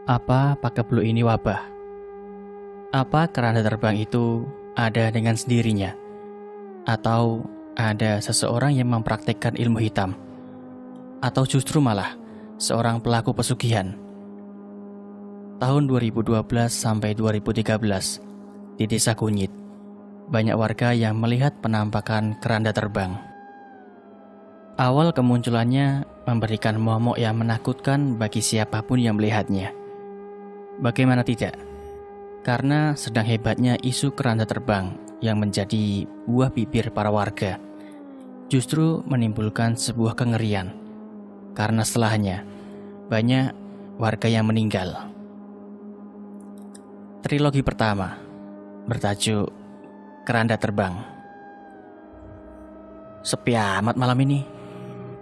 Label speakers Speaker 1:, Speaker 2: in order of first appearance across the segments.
Speaker 1: Apa Pakeblu ini wabah? Apa keranda terbang itu ada dengan sendirinya? Atau ada seseorang yang mempraktikkan ilmu hitam? Atau justru malah seorang pelaku pesugihan? Tahun 2012 sampai 2013, di Desa Kunyit, banyak warga yang melihat penampakan keranda terbang. Awal kemunculannya memberikan momok yang menakutkan bagi siapapun yang melihatnya. Bagaimana tidak? Karena sedang hebatnya isu keranda terbang yang menjadi buah bibir para warga, justru menimbulkan sebuah kengerian. Karena setelahnya, banyak warga yang meninggal. Trilogi pertama bertajuk Keranda Terbang. Sepi amat malam ini,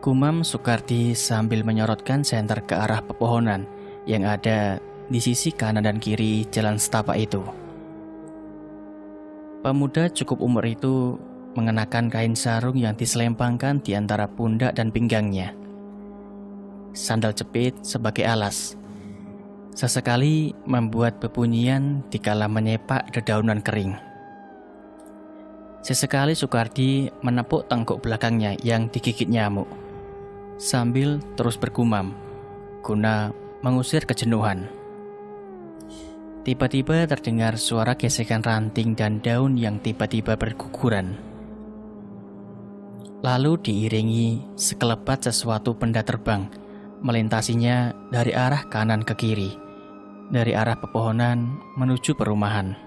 Speaker 1: gumam Soekardi sambil menyorotkan senter ke arah pepohonan yang ada di sisi kanan dan kiri jalan setapak itu. Pemuda cukup umur itu mengenakan kain sarung yang diselempangkan di antara pundak dan pinggangnya. Sandal jepit sebagai alas. Sesekali membuat bebunyian dikala menyepak dedaunan kering. Sesekali Soekardi menepuk tengkuk belakangnya yang digigit nyamuk, sambil terus bergumam, guna mengusir kejenuhan. Tiba-tiba terdengar suara gesekan ranting dan daun yang tiba-tiba berguguran. Lalu diiringi sekelebat sesuatu benda terbang, melintasinya dari arah kanan ke kiri, dari arah pepohonan menuju perumahan.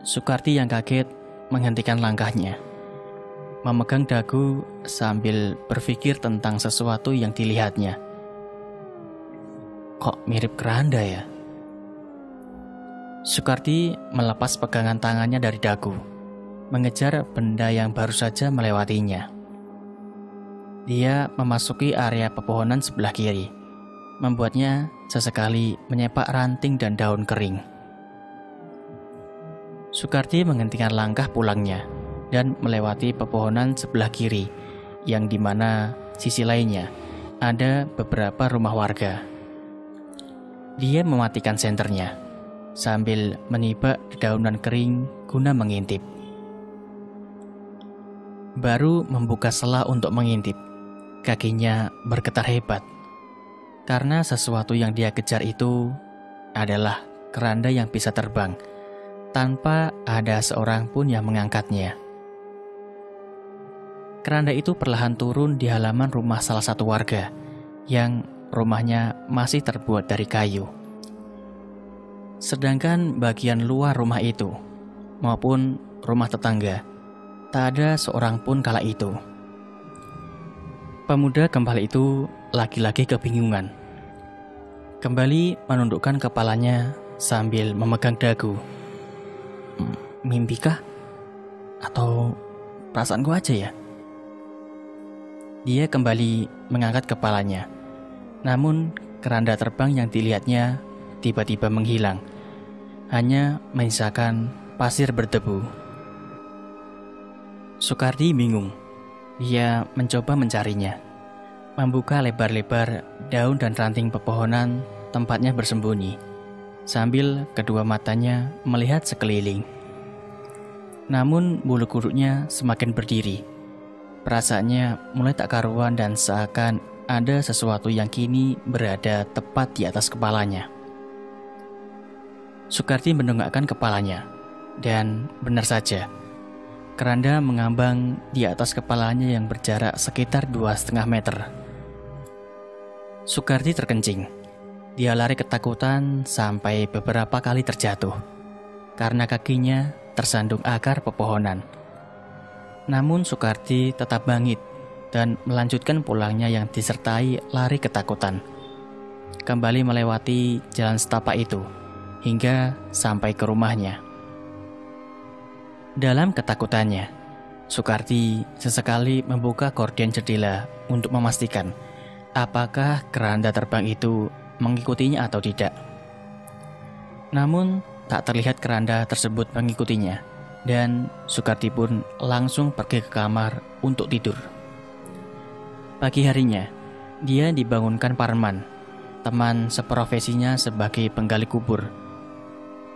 Speaker 1: Soekardi yang kaget menghentikan langkahnya, memegang dagu sambil berpikir tentang sesuatu yang dilihatnya. Kok mirip keranda ya? Soekardi melepas pegangan tangannya dari dagu, mengejar benda yang baru saja melewatinya. Dia memasuki area pepohonan sebelah kiri, membuatnya sesekali menyepak ranting dan daun kering. Soekardi menghentikan langkah pulangnya dan melewati pepohonan sebelah kiri, yang dimana sisi lainnya ada beberapa rumah warga. Dia mematikan senternya sambil menibak dedaunan kering guna mengintip. Baru membuka sela untuk mengintip, kakinya bergetar hebat, karena sesuatu yang dia kejar itu adalah keranda yang bisa terbang tanpa ada seorang pun yang mengangkatnya. Keranda itu perlahan turun di halaman rumah salah satu warga yang rumahnya masih terbuat dari kayu. Sedangkan bagian luar rumah itu maupun rumah tetangga, tak ada seorang pun kala itu. Pemuda gembala itu lagi-lagi kebingungan. Kembali menundukkan kepalanya sambil memegang dagu. Mimpikah? Atau perasaanku aja ya? Dia kembali mengangkat kepalanya. Namun keranda terbang yang dilihatnya tiba-tiba menghilang, hanya menyisakan pasir berdebu. Soekardi bingung. Dia mencoba mencarinya, membuka lebar-lebar daun dan ranting pepohonan tempatnya bersembunyi, sambil kedua matanya melihat sekeliling. Namun bulu kuduknya semakin berdiri. Perasaannya mulai tak karuan dan seakan ada sesuatu yang kini berada tepat di atas kepalanya. Soekardi mendongakkan kepalanya, dan benar saja, keranda mengambang di atas kepalanya yang berjarak sekitar 2,5 meter. Soekardi terkencing. Dia lari ketakutan sampai beberapa kali terjatuh, karena kakinya tersandung akar pepohonan. Namun Soekardi tetap bangkit dan melanjutkan pulangnya yang disertai lari ketakutan. Kembali melewati jalan setapak itu, hingga sampai ke rumahnya. Dalam ketakutannya, Soekardi sesekali membuka gorden jendela untuk memastikan apakah keranda terbang itu mengikutinya atau tidak. Namun tak terlihat keranda tersebut mengikutinya, dan Soekardi pun langsung pergi ke kamar untuk tidur. Pagi harinya, dia dibangunkan Parman teman seprofesinya sebagai penggali kubur.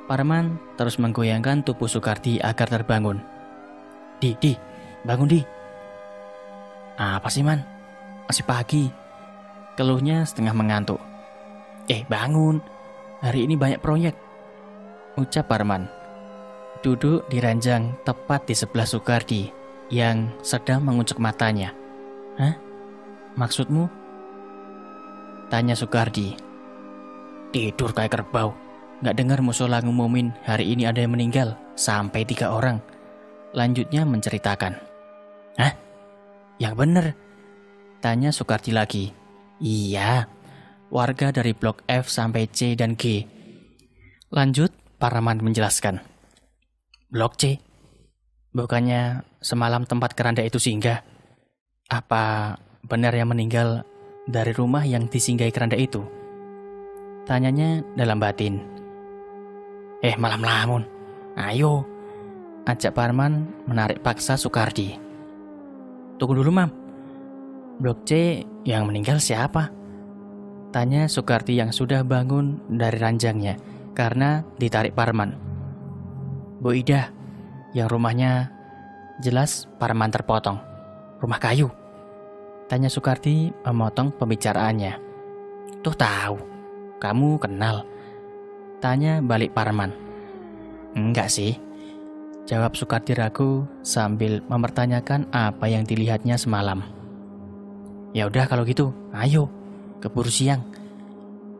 Speaker 1: Parman terus menggoyangkan tubuh Soekardi agar terbangun. Di, bangun Di. Apa sih man? Masih pagi. Keluhnya setengah mengantuk. Bangun. Hari ini banyak proyek, ucap Parman. Duduk di ranjang tepat di sebelah Soekardi yang sedang mengucek matanya. Hah? Maksudmu? Tanya Soekardi. Tidur kayak kerbau. Gak dengar musola ngumumin hari ini ada yang meninggal sampai 3 orang. Lanjutnya menceritakan. Hah? Yang bener? Tanya Soekardi lagi. Iya, warga dari blok F sampai C dan G. Lanjut, Parman menjelaskan. Blok C? Bukannya semalam tempat keranda itu singgah? Apa benar yang meninggal dari rumah yang disinggahi keranda itu? Tanyanya dalam batin. Malam lamun. Ayo, ajak Parman menarik paksa Soekardi. Tunggu dulu, Mam. Blok C yang meninggal siapa? Tanya Soekardi yang sudah bangun dari ranjangnya karena ditarik Parman. Bu Ida, yang rumahnya jelas Parman terpotong. Rumah kayu? Tanya Soekardi memotong pembicaraannya. Tuh tahu, kamu kenal? Tanya balik Parman. Enggak sih, jawab Soekardi ragu sambil mempertanyakan apa yang dilihatnya semalam. Ya udah kalau gitu, ayo, keburu siang,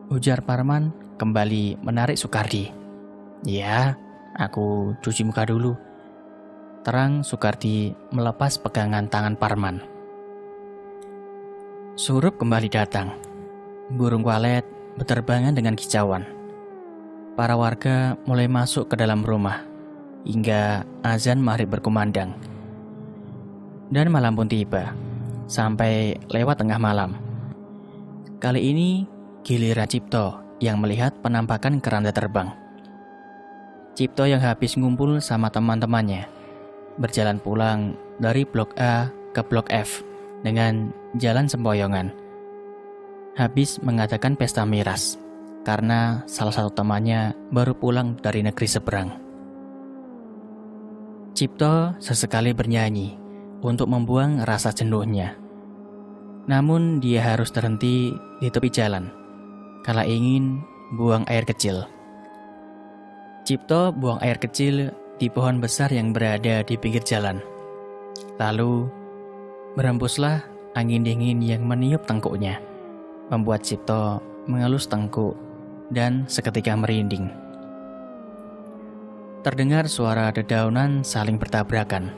Speaker 1: ujar Parman kembali menarik Soekardi. Ya, aku cuci muka dulu. Terang Soekardi melepas pegangan tangan Parman. Surup kembali datang. Burung walet berterbangan dengan kicauan. Para warga mulai masuk ke dalam rumah hingga azan maghrib berkumandang. Dan malam pun tiba, sampai lewat tengah malam. Kali ini giliran Cipto yang melihat penampakan keranda terbang. Cipto yang habis ngumpul sama teman-temannya berjalan pulang dari blok A ke blok F dengan jalan sempoyongan. Habis mengadakan pesta miras karena salah satu temannya baru pulang dari negeri seberang. Cipto sesekali bernyanyi untuk membuang rasa jenuhnya. Namun dia harus terhenti di tepi jalan kala ingin buang air kecil. Cipto buang air kecil di pohon besar yang berada di pinggir jalan. Lalu berembuslah angin dingin yang meniup tengkuknya, membuat Cipto mengelus tengkuk dan seketika merinding. Terdengar suara dedaunan saling bertabrakan.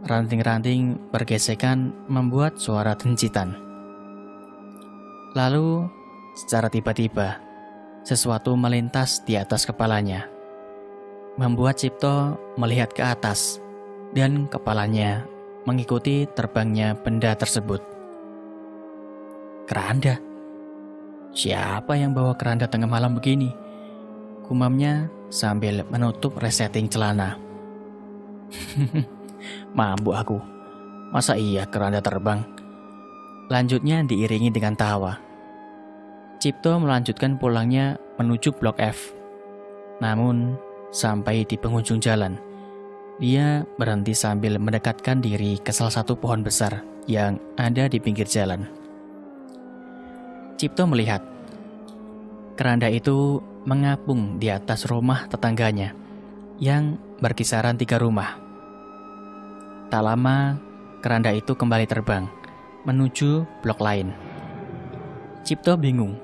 Speaker 1: Ranting-ranting bergesekan membuat suara dencitan. Lalu secara tiba-tiba sesuatu melintas di atas kepalanya, membuat Cipto melihat ke atas dan kepalanya mengikuti terbangnya benda tersebut. Keranda? Siapa yang bawa keranda tengah malam begini? Gumamnya sambil menutup resetting celana. Mabuk aku. Masa iya keranda terbang? Lanjutnya diiringi dengan tawa. Cipto melanjutkan pulangnya menuju blok F. Namun sampai di penghujung jalan, dia berhenti sambil mendekatkan diri ke salah satu pohon besar yang ada di pinggir jalan. Cipto melihat keranda itu mengapung di atas rumah tetangganya yang berkisaran 3 rumah. Tak lama, keranda itu kembali terbang menuju blok lain. Cipto bingung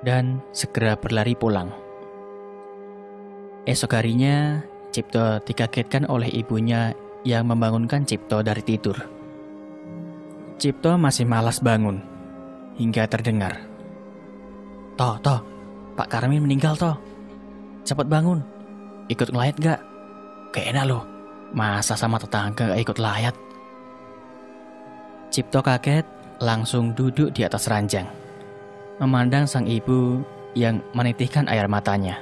Speaker 1: dan segera berlari pulang. Esok harinya, Cipto dikagetkan oleh ibunya yang membangunkan Cipto dari tidur. Cipto masih malas bangun hingga terdengar, Toh, Pak Karmin meninggal toh. Cepat bangun, ikut ngelayat gak? Gak enak loh, masa sama tetangga gak ikut layat? Cipto kaget, langsung duduk di atas ranjang, memandang sang ibu yang menitihkan air matanya.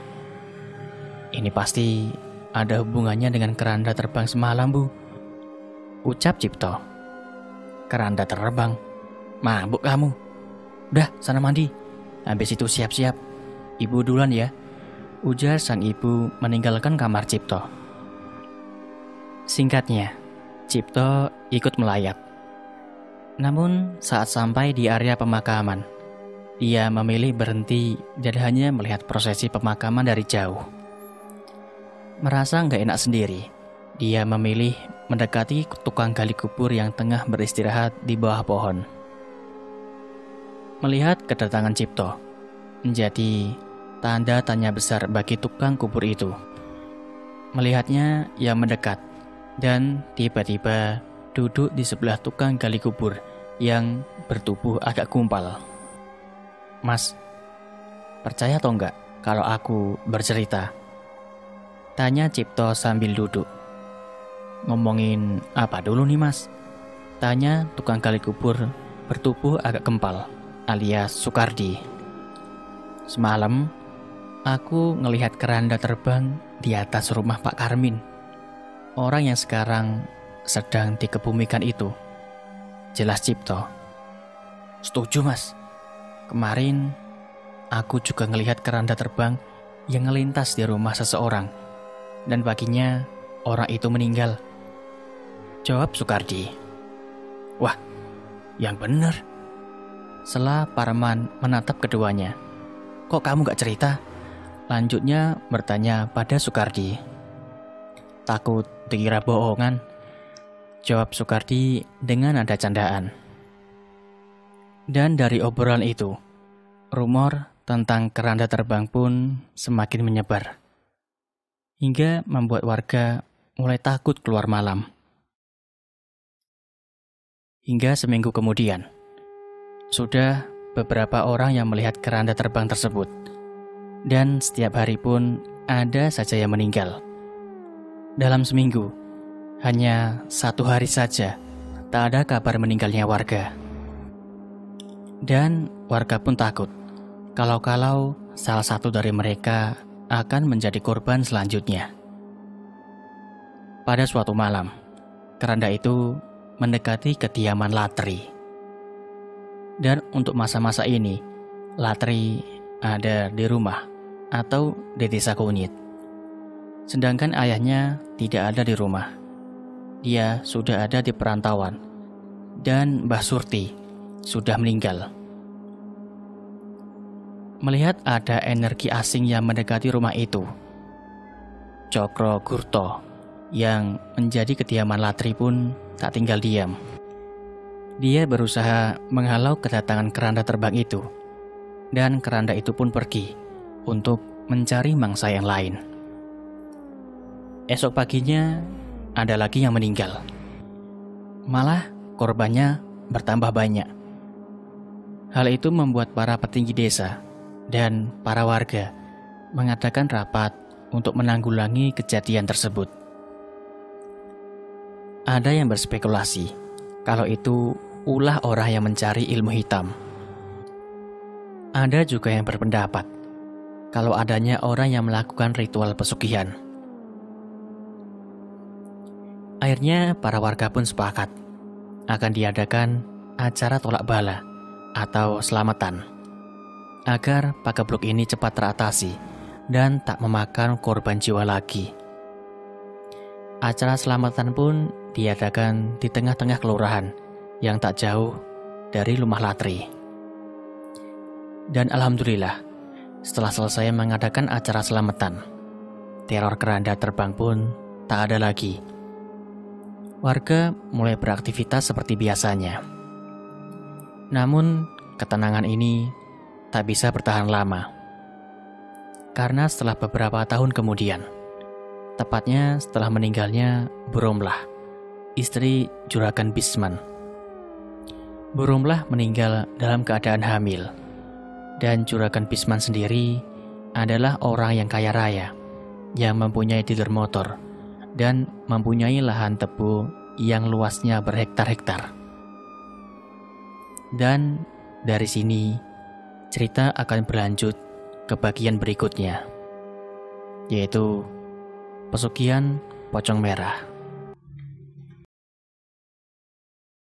Speaker 1: Ini pasti ada hubungannya dengan keranda terbang semalam, Bu, ucap Cipto. Keranda terbang? Mabuk kamu. Udah, sana mandi. Habis itu siap-siap. Ibu duluan ya, ujar sang ibu meninggalkan kamar Cipto. Singkatnya, Cipto ikut melayat. Namun saat sampai di area pemakaman, dia memilih berhenti dan hanya melihat prosesi pemakaman dari jauh. Merasa nggak enak sendiri, dia memilih mendekati tukang gali kubur yang tengah beristirahat di bawah pohon. Melihat kedatangan Cipto menjadi tanda tanya besar bagi tukang kubur itu. Melihatnya, ia mendekat dan tiba-tiba duduk di sebelah tukang gali kubur yang bertubuh agak gumpal. Mas, percaya atau enggak kalau aku bercerita? Tanya Cipto sambil duduk. Ngomongin apa dulu nih mas? Tanya tukang gali kubur bertubuh agak gempal alias Sukardi. Semalam, aku ngelihat keranda terbang di atas rumah Pak Karmin. Orang yang sekarang sedang dikebumikan itu. Jelas Cipto. Setuju mas. Kemarin, aku juga ngelihat keranda terbang yang ngelintas di rumah seseorang. Dan paginya, orang itu meninggal. Jawab Sukardi. Wah, yang benar. Sela Parman menatap keduanya. Kok kamu gak cerita? Lanjutnya bertanya pada Sukardi. Takut dikira bohongan. Jawab Sukardi dengan nada candaan. Dan dari obrolan itu, rumor tentang keranda terbang pun semakin menyebar. Hingga membuat warga mulai takut keluar malam. Hingga seminggu kemudian, sudah beberapa orang yang melihat keranda terbang tersebut. Dan setiap hari pun ada saja yang meninggal. Dalam seminggu, hanya 1 hari saja tak ada kabar meninggalnya warga. Dan warga pun takut kalau-kalau salah satu dari mereka akan menjadi korban selanjutnya. Pada suatu malam, keranda itu mendekati kediaman Latri. Dan untuk masa-masa ini, Latri ada di rumah atau di desa Kunyit. Sedangkan ayahnya tidak ada di rumah. Dia sudah ada di perantauan. Dan Mbah Surti sudah meninggal. Melihat ada energi asing yang mendekati rumah itu, Cokro Gurto yang menjadi kediaman Latri pun tak tinggal diam. Dia berusaha menghalau kedatangan keranda terbang itu, dan keranda itu pun pergi untuk mencari mangsa yang lain. Esok paginya ada lagi yang meninggal. Malah korbannya bertambah banyak. Hal itu membuat para petinggi desa dan para warga mengadakan rapat untuk menanggulangi kejadian tersebut. Ada yang berspekulasi kalau itu ulah orang yang mencari ilmu hitam. Ada juga yang berpendapat kalau adanya orang yang melakukan ritual pesugihan. Akhirnya para warga pun sepakat akan diadakan acara tolak bala atau selamatan agar pagebluk ini cepat teratasi dan tak memakan korban jiwa lagi. Acara selamatan pun diadakan di tengah-tengah kelurahan yang tak jauh dari rumah Latri. Dan alhamdulillah, setelah selesai mengadakan acara selamatan, teror keranda terbang pun tak ada lagi. Warga mulai beraktivitas seperti biasanya. Namun, ketenangan ini tak bisa bertahan lama. Karena setelah beberapa tahun kemudian, tepatnya setelah meninggalnya Bu Romlah, istri Juragan Bisman. Bu Romlah meninggal dalam keadaan hamil, dan Juragan Bisman sendiri adalah orang yang kaya raya, yang mempunyai dealer motor, dan mempunyai lahan tebu yang luasnya berhektar-hektar. Dan dari sini, cerita akan berlanjut ke bagian berikutnya, yaitu pesugihan pocong merah.